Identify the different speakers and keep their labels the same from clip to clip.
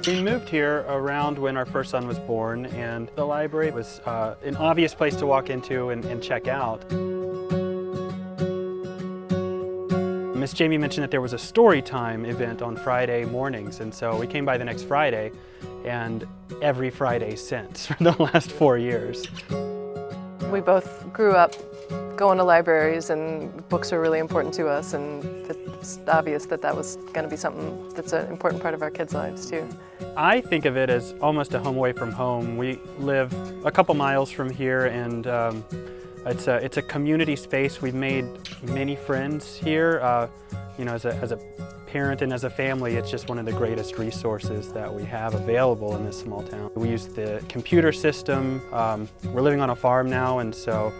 Speaker 1: We moved here around when our first son was born, and the library was an obvious place to walk into and check out. Miss Jamie mentioned that there was a story time event on Friday mornings, and so we came by the next Friday, and every Friday since for the last 4 years.
Speaker 2: We both grew up going to libraries, and books were really important to us, and it's obvious that that was going to be something that's an important part of our kids' lives too.
Speaker 1: I think of it as almost a home away from home. We live a couple miles from here, and it's a community space. We've made many friends here. You know, as a parent and as a family, it's just one of the greatest resources that we have available in this small town. We use the computer system. We're living on a farm now, and so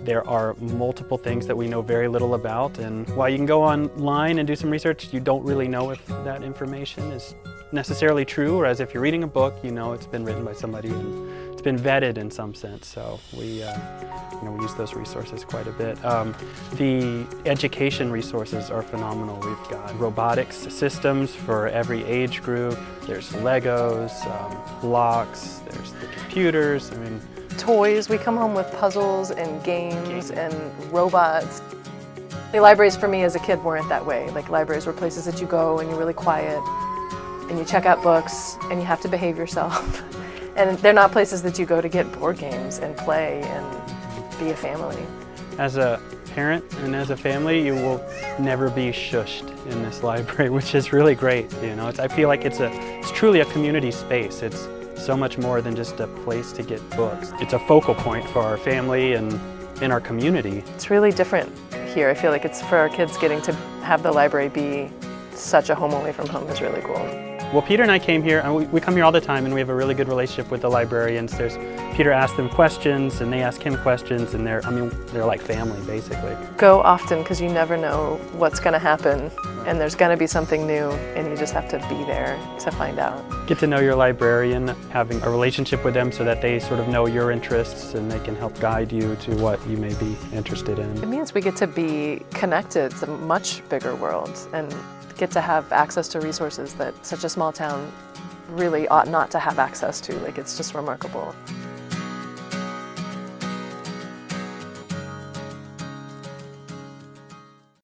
Speaker 1: there are multiple things that we know very little about, and while you can go online and do some research, you don't really know if that information is necessarily true, whereas if you're reading a book, you know it's been written by somebody and it's been vetted in some sense. So we use those resources quite a bit. The education resources are phenomenal. We've got robotics systems for every age group. There's Legos, blocks, there's the computers. I mean,
Speaker 2: Toys, we come home with puzzles and games and robots. The libraries for me as a kid weren't that way. Like, libraries were places that you go and you're really quiet and you check out books and you have to behave yourself. And they're not places that you go to get board games and play and be a family.
Speaker 1: As a parent and as a family, you will never be shushed in this library, which is really great. You know, I feel like it's truly a community space. It's so much more than just a place to get books. It's a focal point for our family and in our community.
Speaker 2: It's really different here. I feel like it's for our kids, getting to have the library be such a home away from home is really cool.
Speaker 1: Well, Peter and I came here, and we come here all the time, and we have a really good relationship with the librarians. Peter asks them questions, and they ask him questions, and they're like family, basically.
Speaker 2: Go often, because you never know what's going to happen, and there's going to be something new, and you just have to be there to find out.
Speaker 1: Get to know your librarian, having a relationship with them so that they sort of know your interests, and they can help guide you to what you may be interested in.
Speaker 2: It means we get to be connected to a much bigger world, and get to have access to resources that such a small town really ought not to have access to. Like, it's just remarkable.